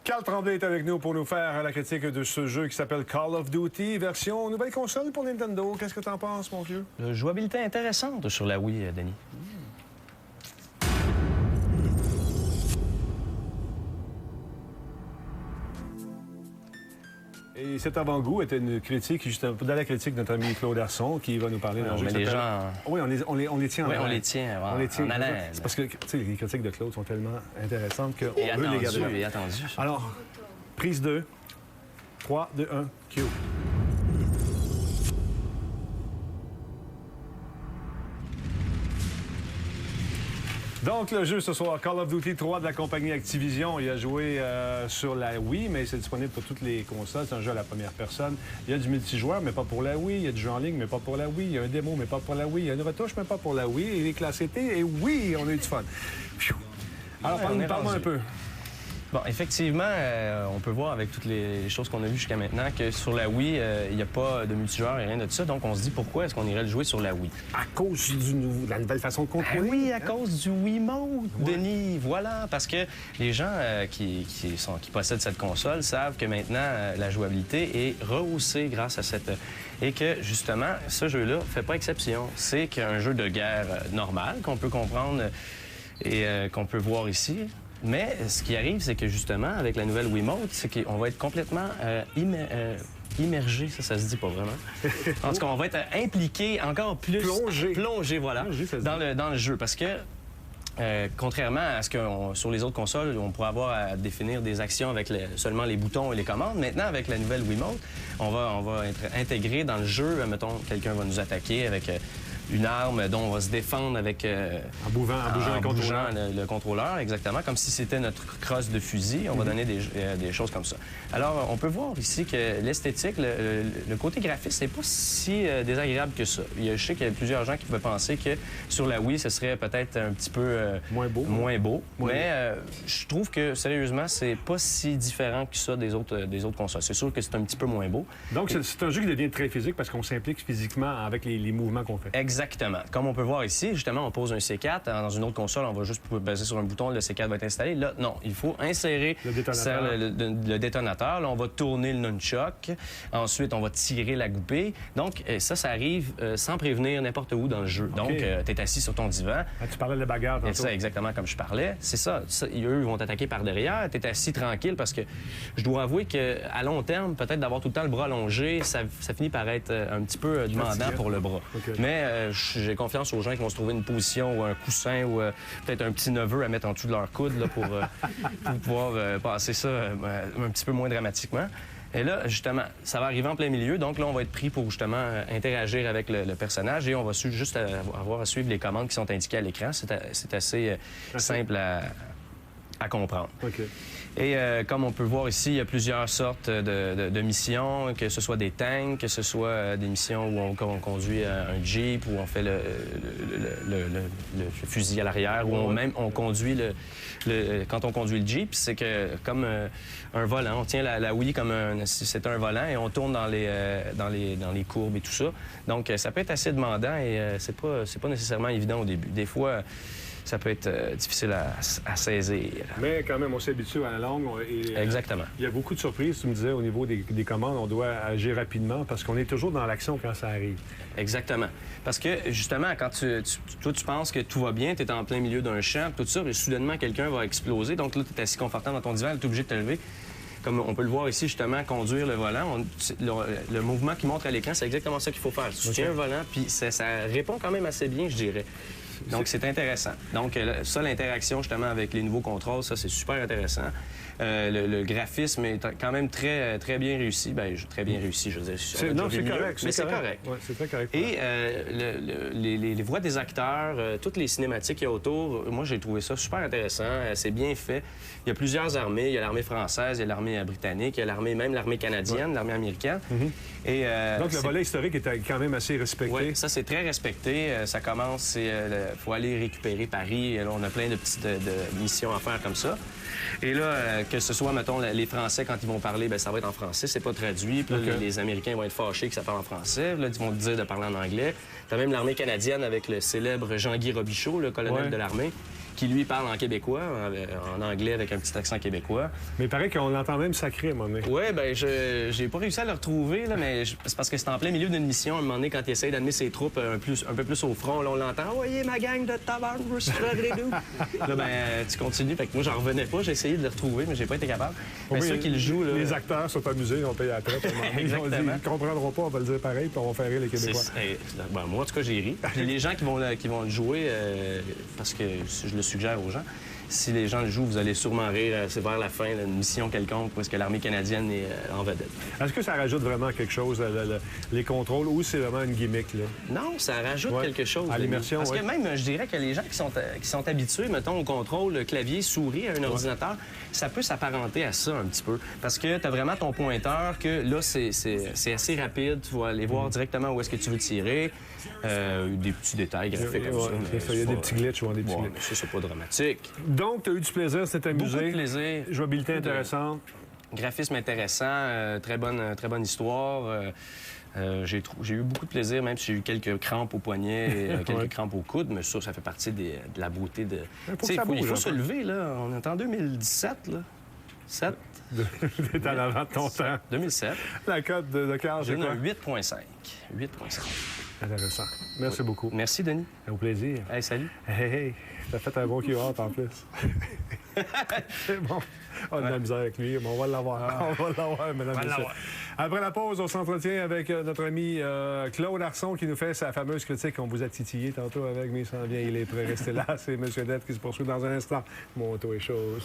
Carl Tremblay est avec nous pour nous faire la critique de ce jeu qui s'appelle Call of Duty, version nouvelle console pour Nintendo. Qu'est-ce que tu en penses, mon vieux? La jouabilité intéressante sur la Wii, Denis. Et cet avant-goût était une critique, justement, dans la critique de notre ami Claude Arson, qui va nous parler d'un jeu qui les s'appelle... gens... Oui, on les tient en Oui, haleine. on les tient en haleine. C'est parce que, tu sais, les critiques de Claude sont tellement intéressantes qu'on veut les garder là. Et attendu. Alors, prise 2, 3, 2, 1, Q. Donc, le jeu ce soir, Call of Duty 3 de la compagnie Activision. Il a joué sur la Wii, mais c'est disponible pour toutes les consoles. C'est un jeu à la première personne. Il y a du multijoueur, mais pas pour la Wii. Il y a du jeu en ligne, mais pas pour la Wii. Il y a un démo, mais pas pour la Wii. Il y a une retouche, mais pas pour la Wii. Il est classé T, et oui, on a eu du fun. Alors, parle-moi un peu. Bon, effectivement, on peut voir avec toutes les choses qu'on a vues jusqu'à maintenant que sur la Wii, il n'y a pas de multijoueur et rien de tout ça. Donc, on se dit pourquoi est-ce qu'on irait le jouer sur la Wii? À cause de la nouvelle façon de contrôler? Oui, à cause du Wiimote, Denis. Voilà, parce que les gens qui possèdent cette console savent que maintenant, la jouabilité est rehaussée grâce à cette... Et que, justement, ce jeu-là fait pas exception. C'est qu'un jeu de guerre normal qu'on peut comprendre et qu'on peut voir ici. Mais ce qui arrive, c'est que justement, avec la nouvelle Wiimote, c'est qu'on va être complètement immergé, ça se dit pas vraiment. En tout cas, on va être impliqué encore plus... Plongé, voilà, dans le jeu. Parce que, contrairement à ce que sur les autres consoles, on pourrait avoir à définir des actions avec seulement les boutons et les commandes, maintenant, avec la nouvelle Wiimote, on va être intégré dans le jeu. Mettons, quelqu'un va nous attaquer avec... une arme dont on va se défendre avec... en bougeant le contrôleur, exactement, comme si c'était notre crosse de fusil. On va donner des choses comme ça. Alors, on peut voir ici que l'esthétique, le côté graphique, c'est pas si désagréable que ça. Je sais qu'il y a plusieurs gens qui pouvaient penser que sur la Wii, ce serait peut-être un petit peu moins beau. Mais je trouve que, sérieusement, c'est pas si différent que ça des autres consoles. C'est sûr que c'est un petit peu moins beau. Donc, c'est un jeu qui devient très physique parce qu'on s'implique physiquement avec les mouvements qu'on fait. Exactement. Comme on peut voir ici, justement, on pose un C4. Dans une autre console, on va juste baser sur un bouton, le C4 va être installé. Là, non, il faut insérer le détonateur. Là, on va tourner le nunchuck. Ensuite, on va tirer la goupille. Donc, ça arrive sans prévenir n'importe où dans le jeu. Donc, tu es assis sur ton divan. Ah, tu parlais de bagarre tantôt. C'est ça, exactement comme je parlais. C'est ça. Eux vont t'attaquer par derrière. Tu es assis tranquille parce que je dois avouer qu'à long terme, peut-être d'avoir tout le temps le bras allongé, ça finit par être un petit peu demandant pour le bras. Mais j'ai confiance aux gens qui vont se trouver une position ou un coussin ou peut-être un petit neveu à mettre en dessous de leur coude là, pour pouvoir passer ça un petit peu moins dramatiquement. Et là, justement, ça va arriver en plein milieu. Donc là, on va être pris pour justement interagir avec le personnage et on va juste avoir à suivre les commandes qui sont indiquées à l'écran. C'est assez simple à comprendre. Et comme on peut voir ici, il y a plusieurs sortes de missions, que ce soit des tanks, que ce soit des missions où on conduit un Jeep, où on fait le fusil à l'arrière, où on conduit quand on conduit le Jeep, c'est que comme un volant, on tient la Wii comme si c'était un volant et on tourne dans les courbes et tout ça. Donc ça peut être assez demandant et c'est pas nécessairement évident au début. Des fois, ça peut être difficile à saisir. Mais quand même, on s'habitue à la longue. Exactement. Il y a beaucoup de surprises, tu me disais, au niveau des commandes. On doit agir rapidement parce qu'on est toujours dans l'action quand ça arrive. Exactement. Parce que, justement, quand toi, tu penses que tout va bien, tu es en plein milieu d'un champ, tout ça, et soudainement, quelqu'un va exploser. Donc là, tu es assis confortable dans ton divan, tu es obligé de te lever. Comme on peut le voir ici, justement, conduire le volant, le mouvement qui montre à l'écran, c'est exactement ça qu'il faut faire. Tu tiens un volant, puis ça répond quand même assez bien, je dirais. Donc, c'est intéressant. Donc, ça, l'interaction, justement, avec les nouveaux contrôles, ça, c'est super intéressant. Le graphisme est quand même très, très bien réussi. Bien, très bien réussi, je veux dire. Non, c'est correct. Mais c'est correct. Ouais, c'est très correct. Et les voix des acteurs, toutes les cinématiques qu'il y a autour, moi, j'ai trouvé ça super intéressant. C'est bien fait. Il y a plusieurs armées. Il y a l'armée française, il y a l'armée britannique, il y a même l'armée canadienne, l'armée américaine. Et, donc, le volet historique est quand même assez respecté. Oui, ça, c'est très respecté. Ça commence, il faut aller récupérer Paris. Et là, on a plein de petites missions à faire comme ça. Et là, que ce soit, mettons, les Français, quand ils vont parler, bien, ça va être en français, c'est pas traduit. Puis là, les Américains vont être fâchés que ça parle en français. Là, ils vont te dire de parler en anglais. T'as même l'armée canadienne avec le célèbre Jean-Guy Robichaud, le colonel de l'armée, qui lui parle en québécois, en anglais avec un petit accent québécois. Mais il paraît qu'on l'entend même sacré à un moment donné. Oui, ben j'ai pas réussi à le retrouver, là, mais c'est parce que c'est en plein milieu d'une mission, à un moment donné, quand il essaye d'amener ses troupes un peu plus au front, là, on l'entend « Voyez ma gang de tabarnouche, là, ben, tu continues. Fait que moi, j'en revenais pas, j'ai essayé de le retrouver, mais j'ai pas été capable. Mais ceux qui le jouent, là... Les acteurs sont amusés, ils ont payé la traite. Ils ont dit, ils comprendront pas, on va le dire pareil, puis on va faire rire les Québécois. Ben, moi, en tout cas, j'ai ri. Puis les gens qui vont le jouer, parce que je le suggère aux gens, si les gens le jouent, vous allez sûrement rire. C'est vers la fin, une mission quelconque, parce que l'armée canadienne est en vedette. Est-ce que ça rajoute vraiment quelque chose, les contrôles, ou c'est vraiment une gimmick, là? Non, ça rajoute quelque chose. À l'immersion, parce que même, je dirais que les gens qui sont habitués, mettons, au contrôle clavier, souris à un ordinateur, ça peut s'apparenter à ça un petit peu. Parce que tu as vraiment ton pointeur, que là, c'est assez rapide. Tu vas aller voir directement où est-ce que tu veux tirer. Des petits détails graphiques comme ça. Il y a des petits glitches ou des petits glitches. Ça, c'est pas dramatique. Donc, tu as eu du plaisir, c'était amusé. Beaucoup de plaisir. Jouabilité intéressante. Graphisme intéressant, très bonne histoire. J'ai eu beaucoup de plaisir, même si j'ai eu quelques crampes au poignet et quelques crampes au coude, mais ça fait partie de la beauté de... Il faut se lever, là. On est en 2017, là. 7. T'es en avant de ton temps. 2007. La cote de cœur, c'est quoi? 8,5. 8,5. Intéressant. Merci beaucoup. Merci, Denis. Au plaisir. Hey, salut. Hey, t'as fait un bon QR en plus. C'est bon. On a de la misère avec lui, mais on va l'avoir. On va l'avoir, mesdames et messieurs. Après la pause, on s'entretient avec notre ami Claude Arson qui nous fait sa fameuse critique qu'on vous a titillé tantôt avec, mais il s'en vient, il est prêt. Restez là. C'est M. Net qui se poursuit dans un instant. Mon taux est chaud.